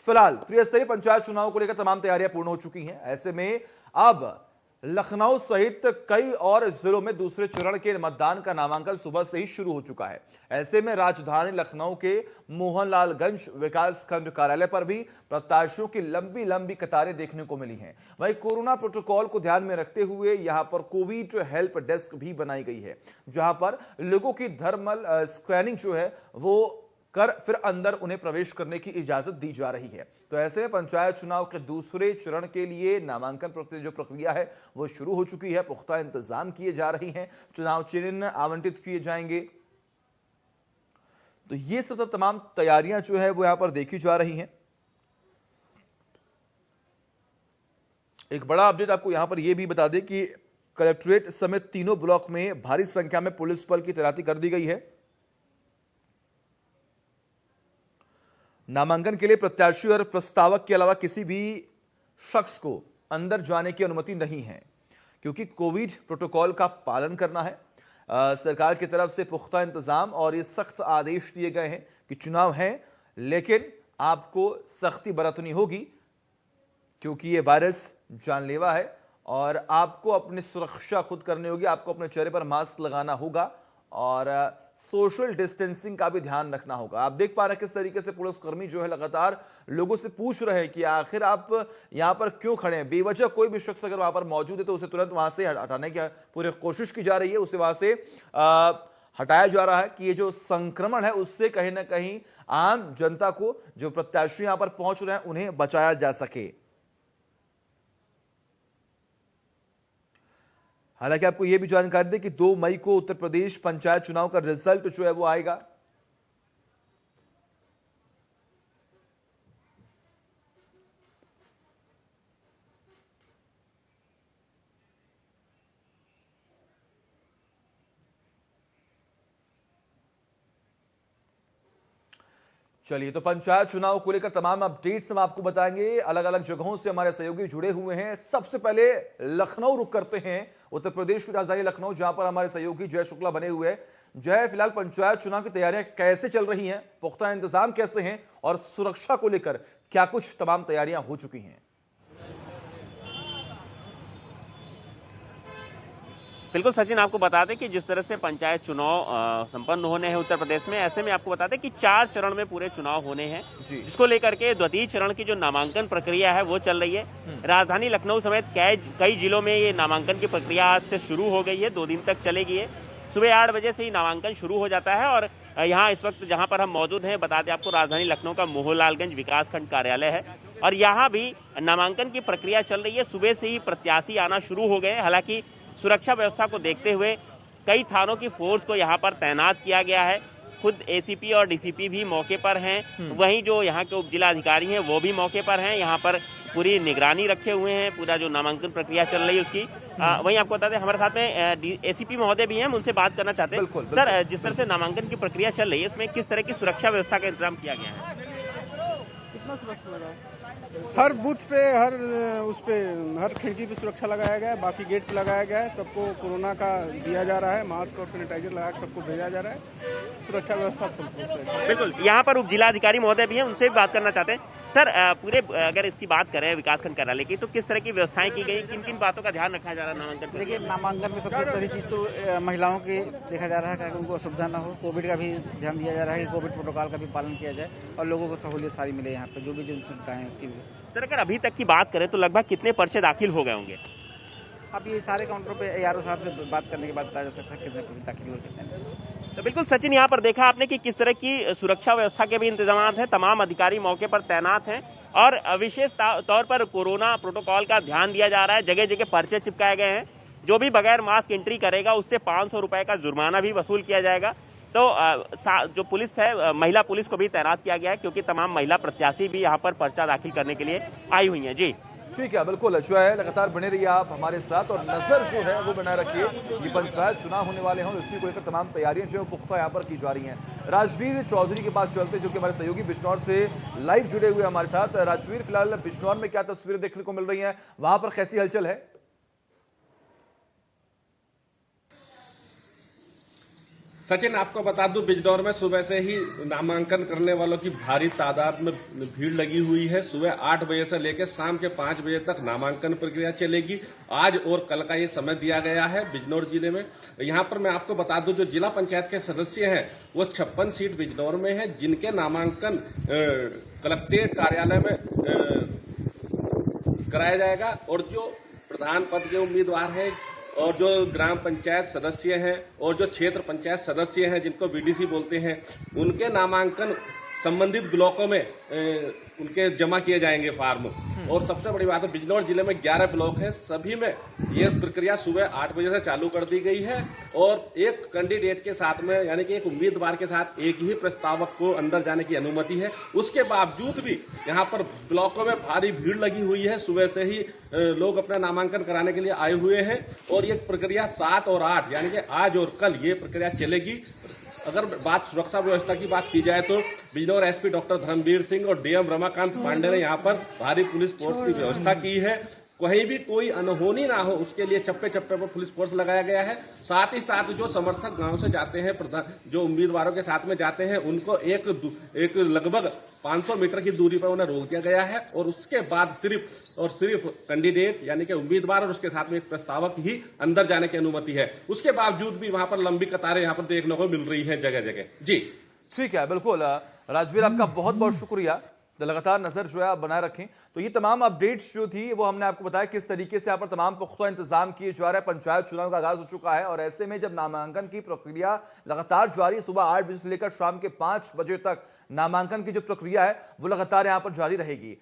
फिलहाल त्रिस्तरीय पंचायत चुनाव को लेकर तमाम तैयारियां पूर्ण हो चुकी हैं। ऐसे में अब लखनऊ सहित कई और जिलों में दूसरे चरण के मतदान का नामांकन सुबह से ही शुरू हो चुका है। ऐसे में राजधानी लखनऊ के मोहनलालगंज विकास खंड कार्यालय पर भी प्रत्याशियों की लंबी लंबी कतारें देखने को मिली हैं। वहीं कोरोना प्रोटोकॉल को ध्यान में रखते हुए यहां पर कोविड हेल्प डेस्क भी बनाई गई है, जहां पर लोगों की थर्मल स्कैनिंग जो है वो कर फिर अंदर उन्हें प्रवेश करने की इजाजत दी जा रही है। तो ऐसे में पंचायत चुनाव के दूसरे चरण के लिए नामांकन जो प्रक्रिया है वो शुरू हो चुकी है। पुख्ता इंतजाम किए जा रहे हैं, चुनाव चिन्ह आवंटित किए जाएंगे। तो ये सब तमाम तैयारियां जो है वो यहां पर देखी जा रही हैं। एक बड़ा अपडेट आपको यहां पर यह भी बता दें कि कलेक्ट्रेट समेत तीनों ब्लॉक में भारी संख्या में पुलिस बल की तैनाती कर दी गई है। नामांकन के लिए प्रत्याशी और प्रस्तावक के अलावा किसी भी शख्स को अंदर जाने की अनुमति नहीं है, क्योंकि कोविड प्रोटोकॉल का पालन करना है। सरकार की तरफ से पुख्ता इंतजाम और ये सख्त आदेश दिए गए हैं कि चुनाव है लेकिन आपको सख्ती बरतनी होगी, क्योंकि ये वायरस जानलेवा है और आपको अपनी सुरक्षा खुद करनी होगी। आपको अपने चेहरे पर मास्क लगाना होगा और सोशल डिस्टेंसिंग का भी ध्यान रखना होगा। आप देख पा रहे हैं किस तरीके से पुलिसकर्मी जो है लगातार लोगों से पूछ रहे हैं कि आखिर आप यहां पर क्यों खड़े हैं। बेवजह कोई भी शख्स अगर वहां पर मौजूद है तो उसे तुरंत वहां से हटाने की पूरी कोशिश की जा रही है, उसे वहां से हटाया जा रहा है कि ये जो संक्रमण है उससे कहीं ना कहीं आम जनता को, जो प्रत्याशी यहां पर पहुंच रहे हैं, उन्हें बचाया जा सके। हालांकि आपको यह भी जानकारी दें कि 2 मई को उत्तर प्रदेश पंचायत चुनाव का रिजल्ट जो है वो आएगा। चलिए, तो पंचायत चुनाव को लेकर तमाम अपडेट्स हम आपको बताएंगे। अलग अलग जगहों से हमारे सहयोगी जुड़े हुए हैं। सबसे पहले लखनऊ रुक करते हैं, उत्तर प्रदेश की राजधानी लखनऊ, जहां पर हमारे सहयोगी जय शुक्ला बने हुए हैं। जय, फिलहाल पंचायत चुनाव की तैयारियां कैसे चल रही हैं, पुख्ता इंतजाम कैसे हैं और सुरक्षा को लेकर क्या कुछ तमाम तैयारियां हो चुकी हैं? बिल्कुल सचिन, आपको बता दें कि जिस तरह से पंचायत चुनाव संपन्न होने हैं उत्तर प्रदेश में, ऐसे में आपको बता दें कि 4 चरण में पूरे चुनाव होने हैं, जिसको लेकर के द्वितीय चरण की जो नामांकन प्रक्रिया है वो चल रही है। राजधानी लखनऊ समेत कई जिलों में ये नामांकन की प्रक्रिया आज से शुरू हो गई है, 2 दिन तक चलेगी है। सुबह 8 बजे से ही नामांकन शुरू हो जाता है और यहाँ इस वक्त जहाँ पर हम मौजूद हैं, बता दें आपको, राजधानी लखनऊ का मोहनलालगंज विकासखंड कार्यालय है और यहाँ भी नामांकन की प्रक्रिया चल रही है। सुबह से ही प्रत्याशी आना शुरू हो गए। हालांकि सुरक्षा व्यवस्था को देखते हुए कई थानों की फोर्स को यहाँ पर तैनात किया गया है। खुद एसीपी और डीसीपी भी मौके पर हैं, वहीं जो यहाँ के उप जिला अधिकारी हैं वो भी मौके पर हैं। यहाँ पर पूरी निगरानी रखे हुए हैं, पूरा जो नामांकन प्रक्रिया चल रही है उसकी। वहीं आपको बता दें हमारे साथ में एसीपी महोदय भी हैं, हम उनसे बात करना चाहते हैं। सर, जिस तरह से नामांकन की प्रक्रिया चल रही है इसमें किस तरह की सुरक्षा व्यवस्था का इंतजाम किया गया है? कितना सुरक्षा लगा है? हर बूथ पे, हर खिड़की पे सुरक्षा लगाया गया है, बाकी गेट पे लगाया गया है। सबको कोरोना का दिया जा रहा है, मास्क और सैनिटाइजर लगा के सबको भेजा जा रहा है। सुरक्षा व्यवस्था बिल्कुल। यहाँ पर उप जिलाधिकारी महोदय भी हैं, उनसे भी बात करना चाहते हैं। सर, पूरे अगर इसकी बात करें विकासखंड कार्यालय की, तो किस तरह की व्यवस्थाएं की गई, किन किन बातों का ध्यान रखा जा रहा है नामांकन? देखिए, नामांकन में सबसे पहली चीज तो महिलाओं की देखा जा रहा है ताकि उनको असुविधा न हो। कोविड का भी ध्यान दिया जा रहा है कि कोविड प्रोटोकॉल का भी पालन किया जाए और लोगों को सहूलियत सारी मिले यहाँ पे, जो भी जन सुविधाएं हैं उसकी भी। सर, अगर अभी तक की बात करें तो लगभग कितने पर्चे दाखिल हो गए होंगे? अब ये सारे काउंटरों पे ARO साहब से बात करने के बाद बताया जा सकता है कितने पर्चे दाखिल हुए, कितने। तो बिल्कुल सचिन, यहाँ पर देखा आपने कि किस तरह की सुरक्षा व्यवस्था के भी इंतजाम हैं। तमाम अधिकारी मौके पर तैनात हैं और विशेष तौर पर कोरोना प्रोटोकॉल का ध्यान दिया जा रहा है। जगह जगह पर्चे चिपकाए गए हैं। जो भी बगैर मास्क एंट्री करेगा उससे 500 रुपए का जुर्माना भी वसूल किया जाएगा। तो जो पुलिस है, महिला पुलिस को भी तैनात किया गया है, क्योंकि तमाम महिला प्रत्याशी भी यहाँ पर पर्चा दाखिल करने के लिए आई हुई हैं। जी ठीक है, बिल्कुल। जो है लगातार बने रहिए आप हमारे साथ और नजर जो है वो बनाए रखिए। ये पंचायत चुनाव होने वाले हैं, इसी को लेकर तमाम तैयारियां जो है पुख्ता यहाँ पर की जा रही हैं। राजवीर चौधरी के पास चलते, जो कि हमारे सहयोगी बिजनौर से लाइव जुड़े हुए हमारे साथ। राजवीर, फिलहाल बिजनौर में क्या तस्वीरें देखने को मिल रही हैं, वहां पर कैसी हलचल है? सचिन, आपको बता दूं, बिजनौर में सुबह से ही नामांकन करने वालों की भारी तादाद में भीड़ लगी हुई है। सुबह 8 बजे से लेकर शाम के 5 बजे तक नामांकन प्रक्रिया चलेगी। आज और कल का ये समय दिया गया है बिजनौर जिले में। यहाँ पर मैं आपको बता दूं, जो जिला पंचायत के सदस्य हैं वो 56 सीट बिजनौर में है, जिनके नामांकन कलेक्ट्रेट कार्यालय में कराया जाएगा। और जो प्रधान पद के उम्मीदवार हैं और जो ग्राम पंचायत सदस्य हैं और जो क्षेत्र पंचायत सदस्य हैं, जिनको बीडीसी बोलते हैं, उनके नामांकन संबंधित ब्लॉकों में उनके जमा किए जाएंगे फार्म। और सबसे बड़ी बात है, बिजनौर जिले में 11 ब्लॉक है, सभी में ये प्रक्रिया सुबह 8 बजे से चालू कर दी गई है। और एक कैंडिडेट के साथ में, यानी कि एक उम्मीदवार के साथ एक ही प्रस्तावक को अंदर जाने की अनुमति है। उसके बावजूद भी यहाँ पर ब्लॉकों में भारी भीड़ लगी हुई है। सुबह से ही लोग अपना नामांकन कराने के लिए आए हुए हैं। और ये प्रक्रिया 7 और 8 यानी कि आज और कल ये प्रक्रिया चलेगी। अगर बात सुरक्षा व्यवस्था की बात की जाए तो बिजनौर एसपी डॉक्टर धर्मवीर सिंह और डीएम रमाकांत पांडे ने यहाँ पर भारी पुलिस फोर्स की व्यवस्था की है। कहीं भी कोई अनहोनी ना हो, उसके लिए चप्पे चप्पे पर पुलिस फोर्स लगाया गया है। साथ ही साथ जो समर्थक गांव से जाते हैं, जो उम्मीदवारों के साथ में जाते हैं, उनको एक लगभग 500 मीटर की दूरी पर उन्हें रोक दिया गया है। और उसके बाद सिर्फ कैंडिडेट यानी कि उम्मीदवार और उसके साथ में एक प्रस्तावक ही अंदर जाने की अनुमति है। उसके बावजूद भी वहां पर लंबी कतारें यहाँ पर देखने को मिल रही है जगह जगह। जी ठीक है, बिल्कुल राजवीर, आपका बहुत बहुत शुक्रिया। तो लगातार नजर जो है आप बनाए रखें। तो ये तमाम अपडेट्स जो थी वो हमने आपको बताया किस तरीके से यहाँ पर तमाम पुख्ता इंतजाम किए जा रहे हैं। पंचायत चुनाव का आगाज हो चुका है और ऐसे में जब नामांकन की प्रक्रिया लगातार जारी है, सुबह 8 बजे से लेकर शाम के 5 बजे तक नामांकन की जो प्रक्रिया है वो लगातार यहाँ पर जारी रहेगी।